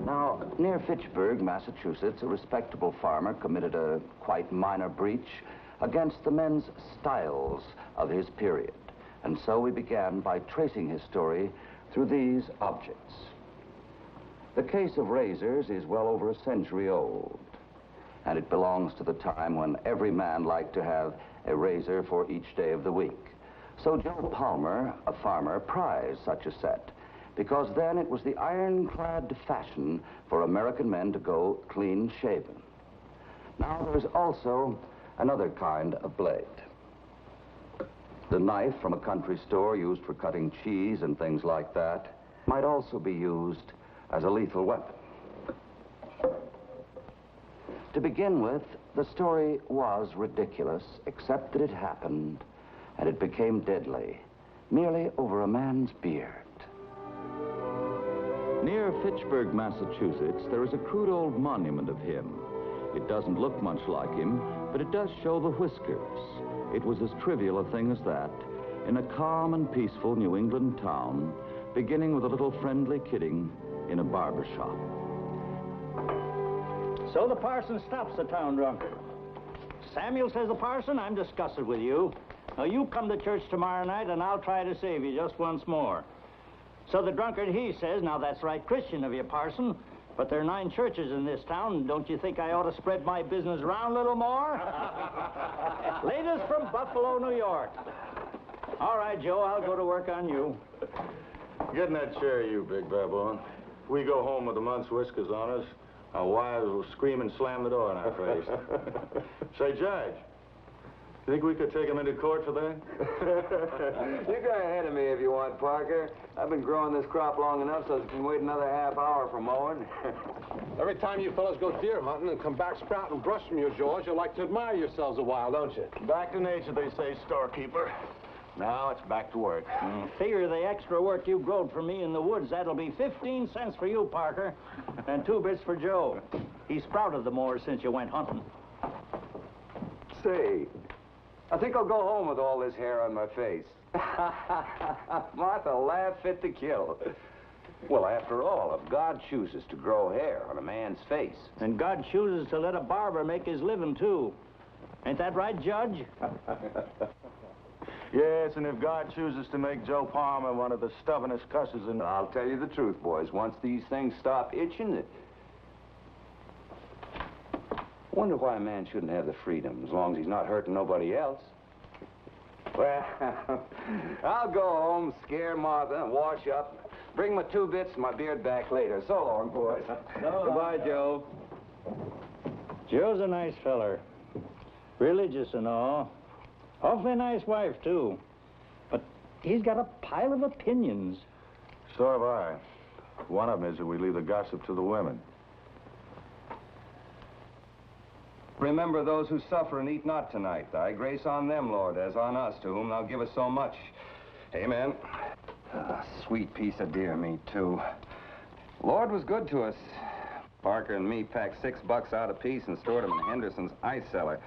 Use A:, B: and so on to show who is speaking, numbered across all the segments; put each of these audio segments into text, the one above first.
A: Now, near Fitchburg, Massachusetts, a respectable farmer committed a quite minor breach against the men's styles of his period. And so we began by tracing his story through these objects. The case of razors is well over a century old, and it belongs to the time when every man liked to have a razor for each day of the week. So Joe Palmer, a farmer, prized such a set, because then it was the ironclad fashion for American men to go clean-shaven. Now there's also another kind of blade. The knife from a country store used for cutting cheese and things like that might also be used as a lethal weapon. To begin with, the story was ridiculous, except that it happened, and it became deadly, merely over a man's beard. Near Fitchburg, Massachusetts, there is a crude old monument of him. It doesn't look much like him, but it does show the whiskers. It was as trivial a thing as that, in a calm and peaceful New England town, beginning with a little friendly kidding in a barber shop.
B: So the parson stops the town drunkard. Samuel, says the parson, I'm disgusted with you. Now, you come to church tomorrow night, and I'll try to save you just once more. So the drunkard, he says, now that's right Christian of you, parson, but there are 9 churches in this town. Don't you think I ought to spread my business around a little more? Latest from Buffalo, New York. All right, Joe, I'll go to work on you.
C: Get in that chair, you big baboon. If we go home with a month's whiskers on us, our wives will scream and slam the door in our face. Say, Judge, you think we could take him into court for that?
D: You go ahead of me if you want, Parker. I've been growing this crop long enough so I can wait another half hour for mowing.
E: Every time you fellas go deer hunting and come back sprouting brush from your jaws, you like to admire yourselves a while, don't you?
C: Back to nature, they say, storekeeper. Now it's back to work.
B: Figure the extra work you growed for me in the woods, that'll be 15 cents for you, Parker, and 2 bits for Joe. He sprouted the more since you went hunting.
D: Say, I think I'll go home with all this hair on my face. Martha laughed fit to kill. Well, after all, if God chooses to grow hair on a man's face...
B: And God chooses to let a barber make his living, too. Ain't that right, Judge?
C: Yes, and if God chooses to make Joe Palmer one of the stubbornest cusses in...
D: I'll tell you the truth, boys. Once these things stop itching, wonder why a man shouldn't have the freedom, as long as he's not hurting nobody else. Well, I'll go home, scare Martha, and wash up. Bring my 2 bits and my beard back later. So long, boys.
B: Goodbye, Joe. Joe's a nice feller. Religious and all. Awfully nice wife, too. But he's got a pile of opinions.
C: So have I. One of them is that we leave the gossip to the women.
D: Remember those who suffer and eat not tonight. Thy grace on them, Lord, as on us, to whom thou givest so much. Amen. Sweet piece of deer meat, too. Lord was good to us. Parker and me packed $6 out apiece and stored them in Henderson's ice cellar.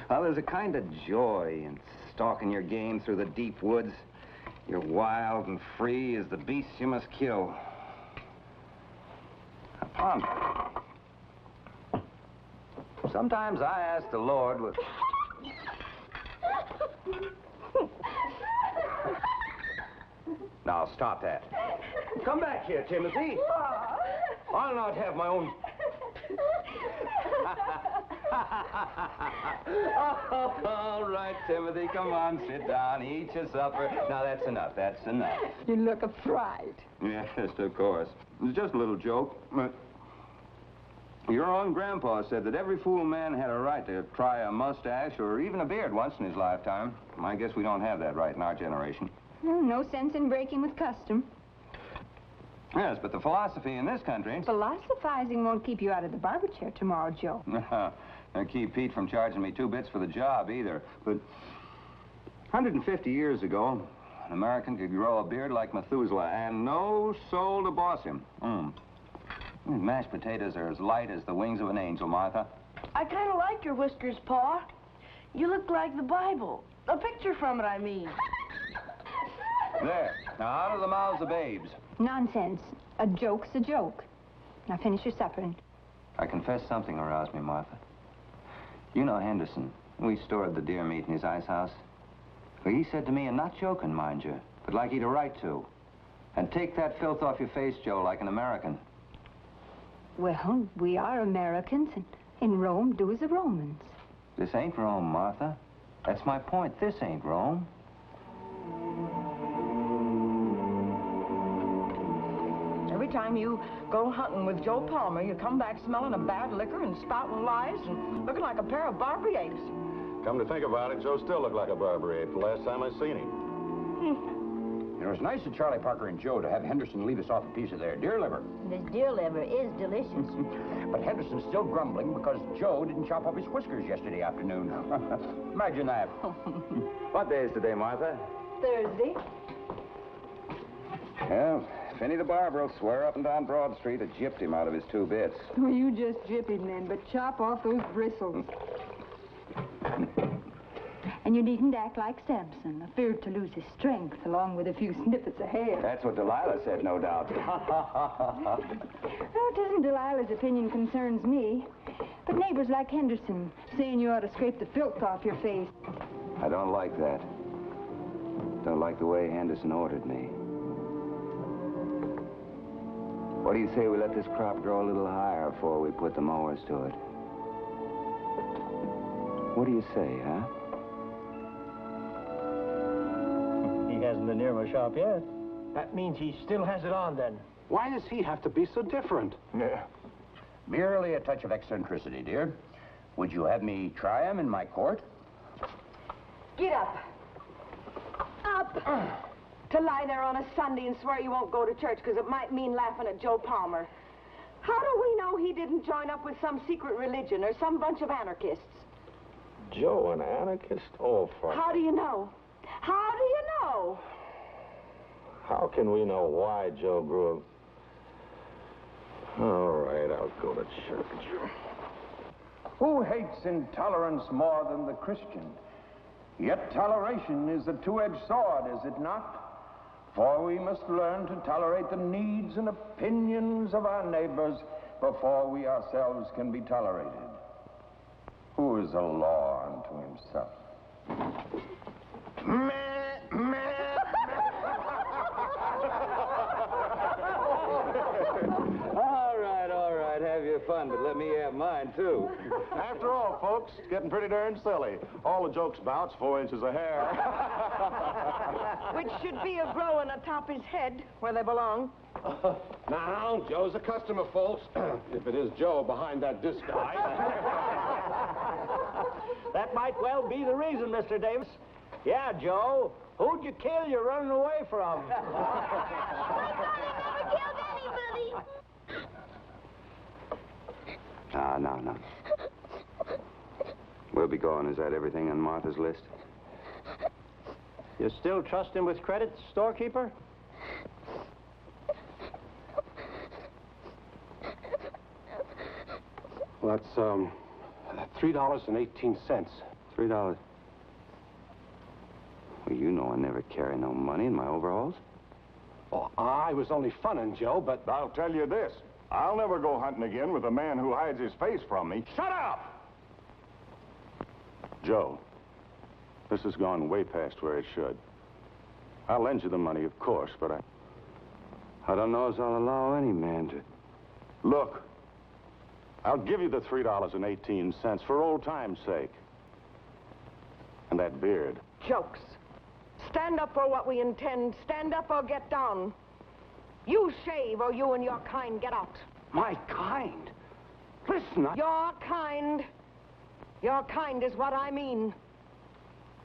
D: Well, there's a kind of joy in stalking your game through the deep woods. You're wild and free as the beasts you must kill. Now, ponder. Sometimes I ask the Lord with... Now, stop that. Come back here, Timothy. I'll not have my own... All right, Timothy, come on, sit down, eat your supper. Now, that's enough, that's enough.
F: You look a fright.
D: Yes, of course. It was just a little joke, but... Your own grandpa said that every fool man had a right to try a mustache or even a beard once in his lifetime. I guess we don't have that right in our generation.
F: Well, no sense in breaking with custom.
D: Yes, but the philosophy in this country...
F: Philosophizing won't keep you out of the barber chair tomorrow, Joe.
D: Don't keep Pete from charging me 2 bits for the job, either. But 150 years ago, an American could grow a beard like Methuselah and no soul to boss him. Mashed potatoes are as light as the wings of an angel, Martha.
G: I kind of like your whiskers, Pa. You look like the Bible. A picture from it, I mean.
D: There. Now, out of the mouths of babes.
F: Nonsense. A joke's a joke. Now finish your supper and...
D: I confess something aroused me, Martha. You know Henderson. We stored the deer meat in his ice house. Well, he said to me, and not joking, mind you, but like he'd a right to. And take that filth off your face, Joe, like an American.
F: Well, we are Americans, and in Rome, do as the Romans.
D: This ain't Rome, Martha. That's my point. This ain't Rome.
H: Every time you go hunting with Joe Palmer, you come back smelling of bad liquor and spouting lies and looking like a pair of Barbary apes.
C: Come to think about it, Joe still looked like a Barbary ape the last time I seen him.
I: It was nice of Charlie Parker and Joe to have Henderson leave us off a piece of their deer liver.
J: This deer liver is delicious.
I: But Henderson's still grumbling because Joe didn't chop off his whiskers yesterday afternoon. Imagine that.
D: What day is today, Martha?
F: Thursday.
D: Well, Finney the barber will swear up and down Broad Street that gypped him out of his 2 bits.
F: Well, you just gyp him then, but chop off those bristles. And you needn't act like Samson, afeard to lose his strength, along with a few snippets of hair.
D: That's what Delilah said, no doubt.
F: Well, it isn't Delilah's opinion concerns me, but neighbors like Henderson saying you ought to scrape the filth off your face.
D: I don't like that. Don't like the way Henderson ordered me. What do you say we let this crop grow a little higher before we put the mowers to it? What do you say, huh?
B: He hasn't been near my shop yet.
E: That means he still has it on, then. Why does he have to be so different?
I: Yeah. Merely a touch of eccentricity, dear. Would you have me try him in my court?
G: Get up. Up. To lie there on a Sunday and swear you won't go to church because it might mean laughing at Joe Palmer. How do we know he didn't join up with some secret religion or some bunch of anarchists?
C: Joe, an anarchist? Oh, for...
G: How do you know? How do you know?
C: How can we know why Joe grew up? All right, I'll go to church.
K: Who hates intolerance more than the Christian? Yet toleration is a two-edged sword, is it not? For we must learn to tolerate the needs and opinions of our neighbors before we ourselves can be tolerated. Who is a law unto himself?
D: All right, have your fun, but let me have mine, too.
C: After all, folks, it's getting pretty darn silly. All the jokes about's 4 inches of hair.
H: Which should be a-growing atop his head, where they belong.
E: Now, Joe's a customer, folks. If it is Joe behind that disc guy.
B: That might well be the reason, Mr. Davis. Yeah, Joe. Who'd you kill you're running away from?
J: I thought he never killed anybody.
D: No. We'll be going. Is that everything on Martha's list?
B: You still trust him with credit, storekeeper?
E: Well, that's, $3.18.
D: $3. Well, you know I never carry no money in my overalls.
E: Oh, I was only funning, Joe, but...
C: I'll tell you this. I'll never go hunting again with a man who hides his face from me.
E: Shut up!
C: Joe, this has gone way past where it should. I'll lend you the money, of course, but
D: I don't know as I'll allow any man to...
C: Look, I'll give you the $3.18 for old time's sake. And that beard.
H: Jokes. Stand up for what we intend. Stand up or get down. You shave or you and your kind get out.
I: My kind? Listen,
H: Your kind. Your kind is what I mean.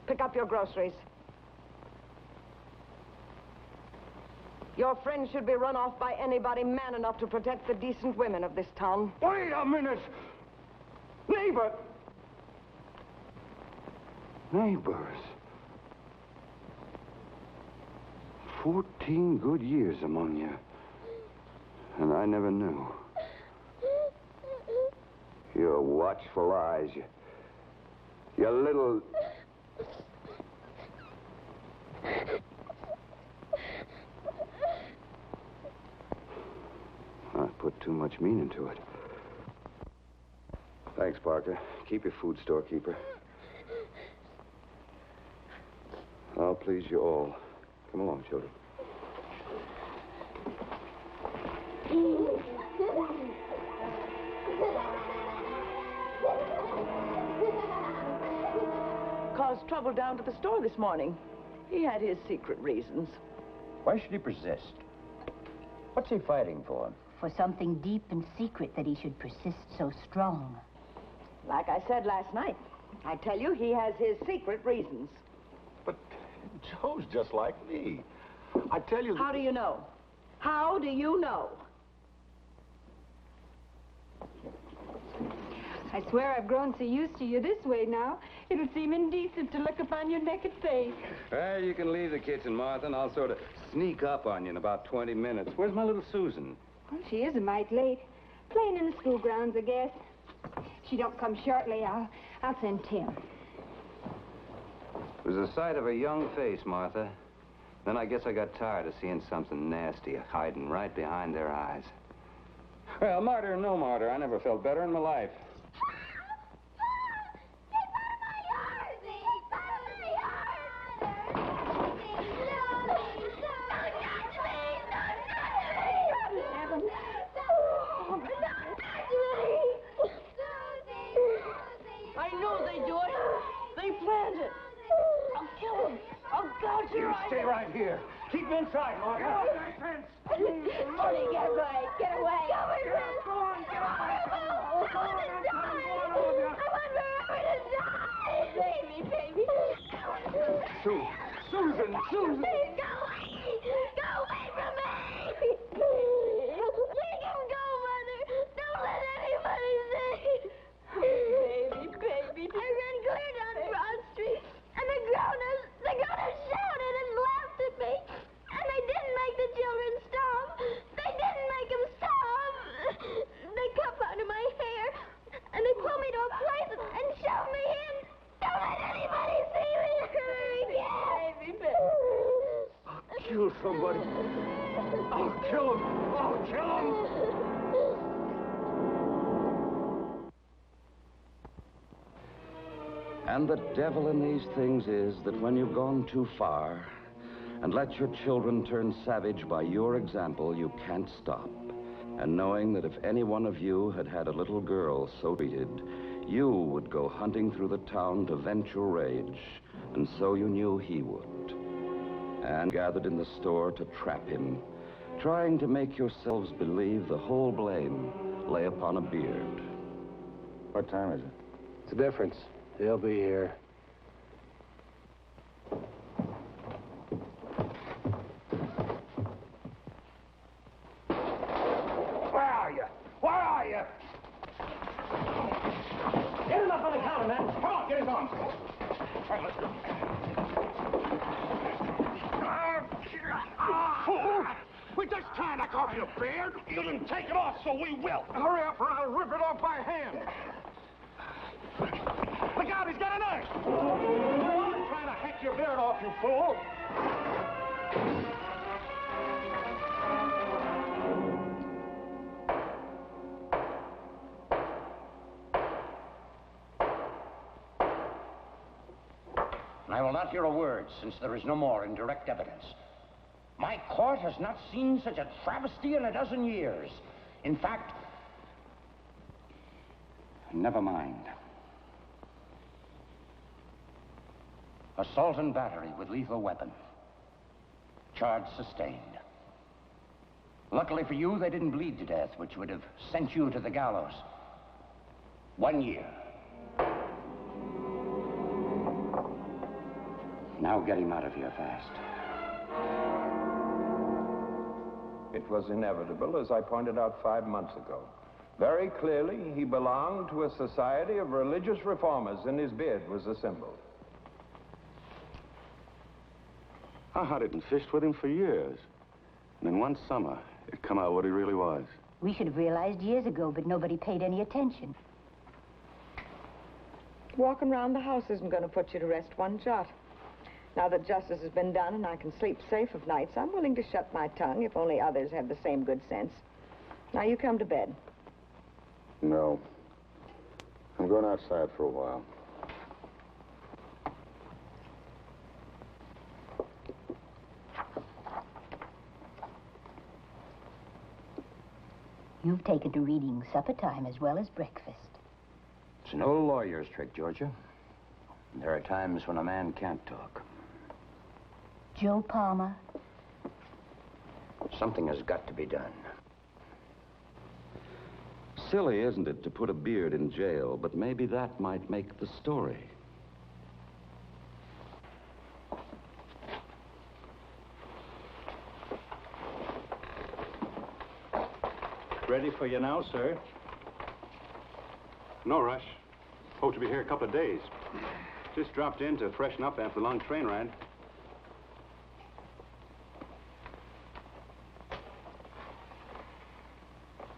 H: Pick up your groceries. Your friend should be run off by anybody man enough to protect the decent women of this town.
I: Wait a minute!
D: Neighbors. 14 good years among you. And I never knew. Your watchful eyes. Your little... I put too much meaning to it. Thanks, Parker. Keep your food, storekeeper. I'll please you all. Come along, children.
H: Caused trouble down to the store this morning. He had his secret reasons.
I: Why should he persist? What's he fighting for?
J: For something deep and secret that he should persist so strong.
H: Like I said last night, I tell you, he has his secret reasons.
C: But Joe's just like me. I tell you...
H: How do you know? How do you know?
F: I swear I've grown so used to you this way now, it'll seem indecent to look upon your naked face.
D: Well, you can leave the kitchen, Martha, and I'll sort of sneak up on you in about 20 minutes. Where's my little Susan?
F: Well, she is a mite late. Playing in the school grounds, I guess. If she don't come shortly, I'll send Tim.
D: It was the sight of a young face, Martha. Then I guess I got tired of seeing something nasty hiding right behind their eyes. Well, martyr or no martyr, I never felt better in my life.
H: I know they do it. They planned it. I'll kill him. I'll gouge your eyes.
B: Stay right here. Keep inside, Martha.
J: Tony, get away. Get away. Go on, get away. I want to die. I want forever to die. Baby.
D: Susan!
J: Go away. Go away from me. Let him go, Mother. Don't let anybody see. Baby. I ran clear down Broad Street, and the grown-ups shouted and laughed at me. And they didn't make the children stop. They didn't make them stop. They cut part of my hair, and they pulled me to a place and shoved me in. Don't let anybody see me ever again. Baby.
B: I'll kill somebody. I'll kill him.
A: And the devil in these things is that when you've gone too far and let your children turn savage by your example, you can't stop. And knowing that if any one of you had had a little girl so treated, you would go hunting through the town to vent your rage, and so you knew he would. And gathered in the store to trap him, trying to make yourselves believe the whole blame lay upon a beard.
C: What time is it?
E: It's a difference. They'll be here.
B: Where are you? Get him up on the counter, man. Come on, get his arms. All right, let's go. Fool! We're just trying to off your beard. You didn't take it off, so we will. Hurry up or I'll rip it off by hand. Look out, he's got a knife. I'm trying to hack your beard off, you fool.
I: I will not hear a word, since there is no more in direct evidence. My court has not seen such a travesty in a dozen years. In fact, never mind. Assault and battery with lethal weapon. Charge sustained. Luckily for you, they didn't bleed to death, which would have sent you to the gallows. 1 year. Now get him out of here fast.
K: It was inevitable, as I pointed out 5 months ago. Very clearly, he belonged to a society of religious reformers, and his beard was a symbol.
C: I hunted and fished with him for years. And then one summer, it come out what he really was.
J: We should have realized years ago, but nobody paid any attention.
H: Walking around the house isn't going to put you to rest one jot. Now that justice has been done and I can sleep safe of nights, I'm willing to shut my tongue if only others have the same good sense.
G: Now, you come to bed.
C: No. I'm going outside for a while.
L: You've taken to reading supper time as well as breakfast.
I: It's an old lawyer's trick, Georgia. There are times when a man can't talk.
L: Joe Palmer.
I: Something has got to be done.
A: Silly, isn't it, to put a beard in jail, but maybe that might make the story.
B: Ready for you now, sir.
M: No rush. Hope to be here a couple of days. Just dropped in to freshen up after the long train ride.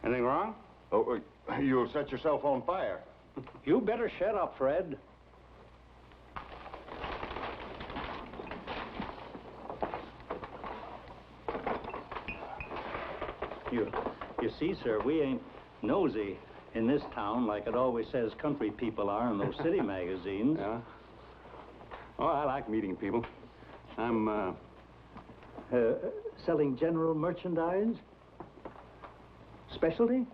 M: Anything wrong?
C: Oh, you'll set yourself on fire.
B: You better shut up, Fred. You see, sir, we ain't nosy in this town like it always says country people are in those city magazines.
M: Yeah? Oh, I like meeting people. I'm,
B: selling general merchandise? Specialty?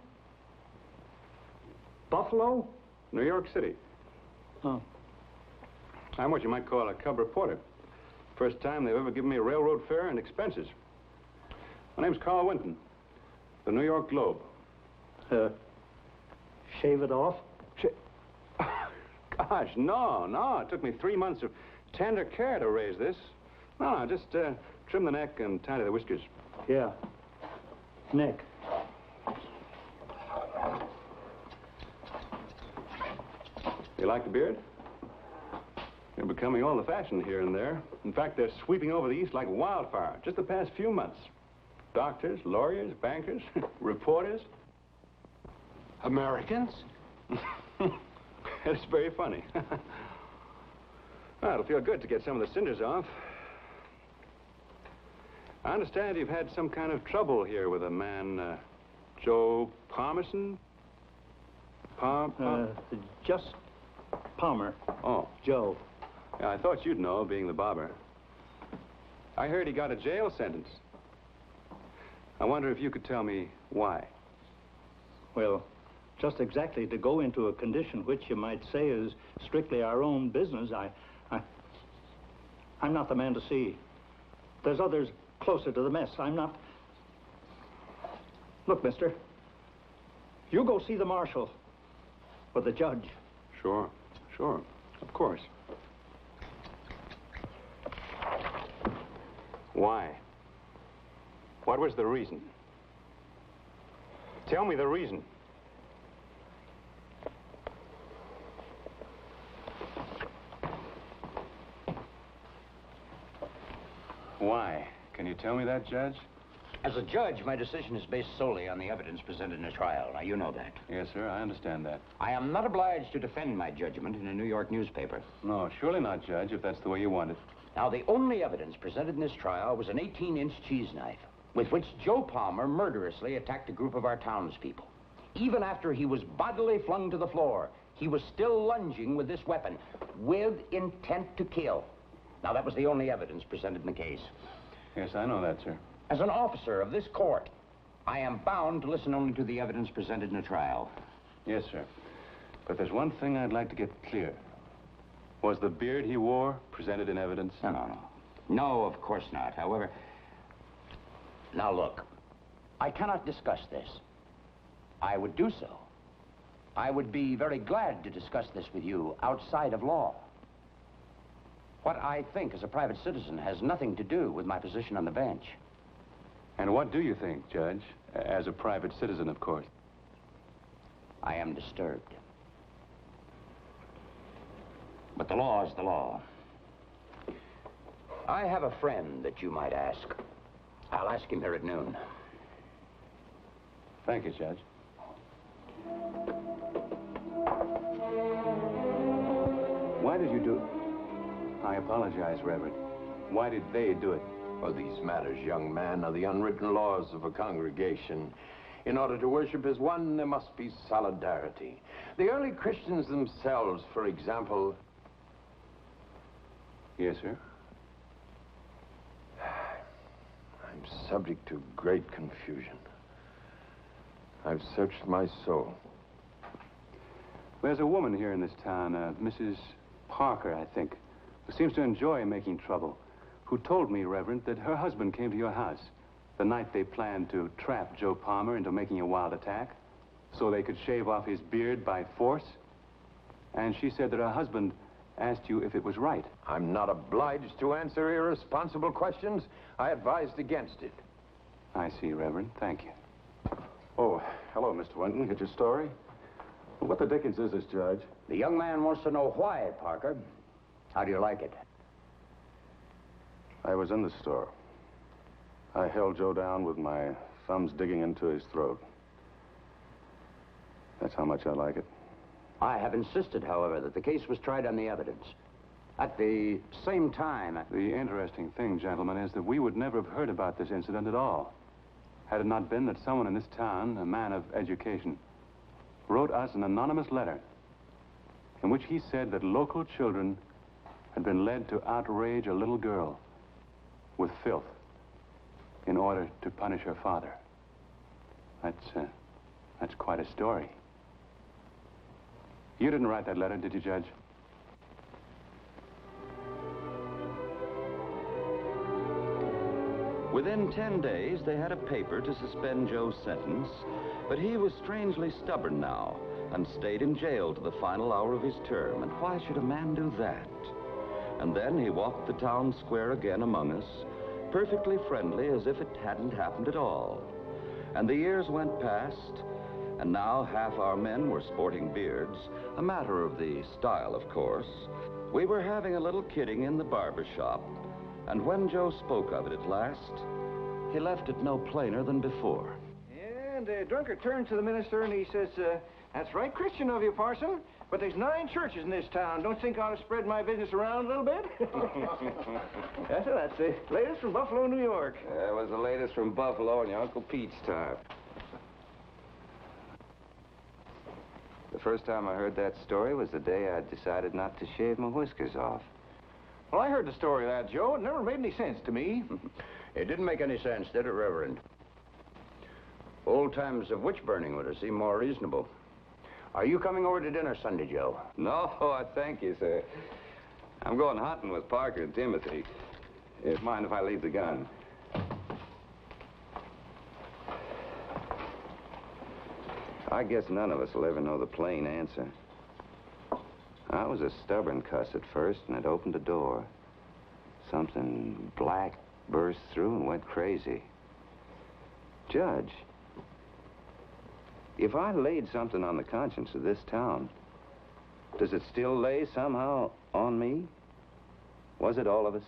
B: Buffalo?
M: New York City.
B: Oh.
M: I'm what you might call a cub reporter. First time they've ever given me a railroad fare and expenses. My name's Carl Winton. The New York Globe.
B: Shave it off?
M: Gosh, no. It took me 3 months of tender care to raise this. No, just trim the neck and tidy the whiskers.
B: Yeah. Neck.
M: You like the beard? They're becoming all the fashion here and there. In fact, they're sweeping over the East like wildfire just the past few months. Doctors, lawyers, bankers, reporters.
E: Americans?
M: It's very funny. Well, it'll feel good to get some of the cinders off. I understand you've had some kind of trouble here with a man, Joe Palmerson?
B: Just Palmer.
M: Oh.
B: Joe.
M: Yeah, I thought you'd know, being the barber. I heard he got a jail sentence. I wonder if you could tell me why.
B: Well, just exactly to go into a condition which you might say is strictly our own business, I'm not the man to see. There's others closer to the mess. I'm not... Look, mister, you go see the marshal or the judge.
M: Sure, of course. Why? What was the reason? Tell me the reason. Why? Can you tell me that, Judge?
I: As a judge, my decision is based solely on the evidence presented in a trial. Now, you know that.
M: Yes, sir, I understand that.
I: I am not obliged to defend my judgment in a New York newspaper.
M: No, surely not, Judge, if that's the way you want it.
I: Now, the only evidence presented in this trial was an 18-inch cheese knife with which Joe Palmer murderously attacked a group of our townspeople. Even after he was bodily flung to the floor, he was still lunging with this weapon with intent to kill. Now, that was the only evidence presented in the case.
M: Yes, I know that, sir.
I: As an officer of this court, I am bound to listen only to the evidence presented in a trial.
M: Yes, sir. But there's one thing I'd like to get clear. Was the beard he wore presented in evidence?
I: No. No, of course not. However, now look, I cannot discuss this. I would do so. I would be very glad to discuss this with you outside of law. What I think as a private citizen has nothing to do with my position on the bench.
M: And what do you think, Judge? As a private citizen, of course.
I: I am disturbed. But the law is the law. I have a friend that you might ask. I'll ask him here at noon.
M: Thank you, Judge. Why did you do... I apologize, Reverend. Why did they do it?
K: Well, these matters, young man, are the unwritten laws of a congregation. In order to worship as one, there must be solidarity. The early Christians themselves, for example...
M: Yes, sir?
K: I'm subject to great confusion. I've searched my soul.
M: There's a woman here in this town, Mrs. Parker, I think, who seems to enjoy making trouble, who told me, Reverend, that her husband came to your house the night they planned to trap Joe Palmer into making a wild attack so they could shave off his beard by force. And she said that her husband asked you if it was right.
K: I'm not obliged to answer irresponsible questions. I advised against it.
M: I see, Reverend. Thank you.
C: Oh, hello, Mr. Winton. Get your story? What the dickens is this, Judge?
I: The young man wants to know why, Parker. How do you like it?
C: I was in the store. I held Joe down with my thumbs digging into his throat. That's how much I like it.
I: I have insisted, however, that the case was tried on the evidence. At the same time...
M: The interesting thing, gentlemen, is that we would never have heard about this incident at all had it not been that someone in this town, a man of education, wrote us an anonymous letter in which he said that local children had been led to outrage a little girl with filth in order to punish her father. That's quite a story. You didn't write that letter, did you, Judge?
A: Within 10 days, they had a paper to suspend Joe's sentence, but he was strangely stubborn now and stayed in jail to the final hour of his term. And why should a man do that? And then he walked the town square again among us, perfectly friendly as if it hadn't happened at all. And the years went past, and now half our men were sporting beards, a matter of the style, of course. We were having a little kidding in the barber shop, and when Joe spoke of it at last, he left it no plainer than before.
D: And the drunkard turned to the minister and he says, that's right Christian of you, parson, but there's 9 churches in this town. Don't you think I ought to spread my business around a little bit? That's the latest from Buffalo, New York.
N: That was the latest from Buffalo in your Uncle Pete's time. The first time I heard that story was the day I decided not to shave my whiskers off.
D: Well, I heard the story of that, Joe. It never made any sense to me.
I: It didn't make any sense, did it, Reverend? Old times of witch burning would have seemed more reasonable. Are you coming over to dinner Sunday, Joe?
N: No, I thank you, sir. I'm going hunting with Parker and Timothy. Mind if I leave the gun? I guess none of us will ever know the plain answer. I was a stubborn cuss at first, and it opened a door. Something black burst through and went crazy. Judge, if I laid something on the conscience of this town, does it still lay somehow on me? Was it all of us?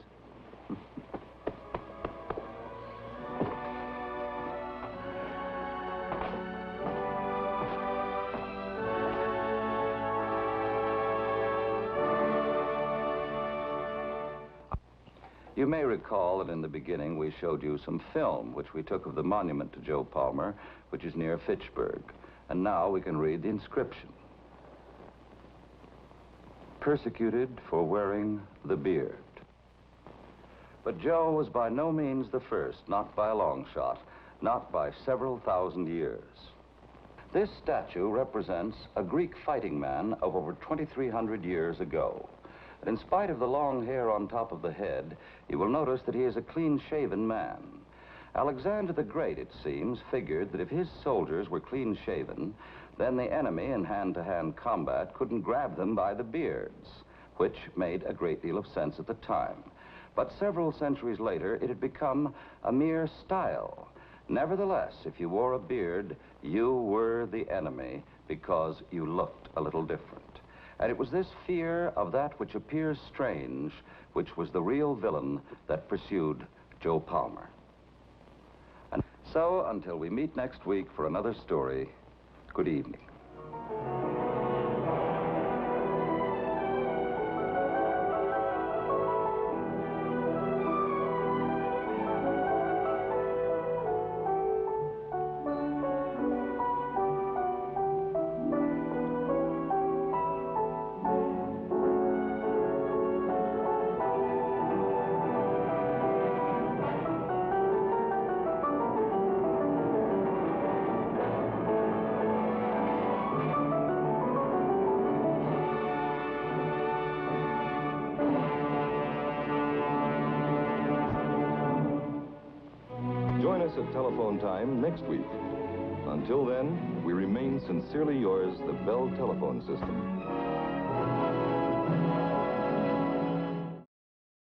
A: You may recall that in the beginning we showed you some film which we took of the monument to Joe Palmer, which is near Fitchburg. And now we can read the inscription. Persecuted for wearing the beard. But Joe was by no means the first, not by a long shot, not by several thousand years. This statue represents a Greek fighting man of over 2,300 years ago. And in spite of the long hair on top of the head, you will notice that he is a clean-shaven man. Alexander the Great, it seems, figured that if his soldiers were clean-shaven, then the enemy in hand-to-hand combat couldn't grab them by the beards, which made a great deal of sense at the time. But several centuries later, it had become a mere style. Nevertheless, if you wore a beard, you were the enemy because you looked a little different. And it was this fear of that which appears strange, which was the real villain that pursued Joe Palmer. And so, until we meet next week for another story, good evening.
O: at telephone time next week. Until then, we remain sincerely yours, the Bell Telephone System.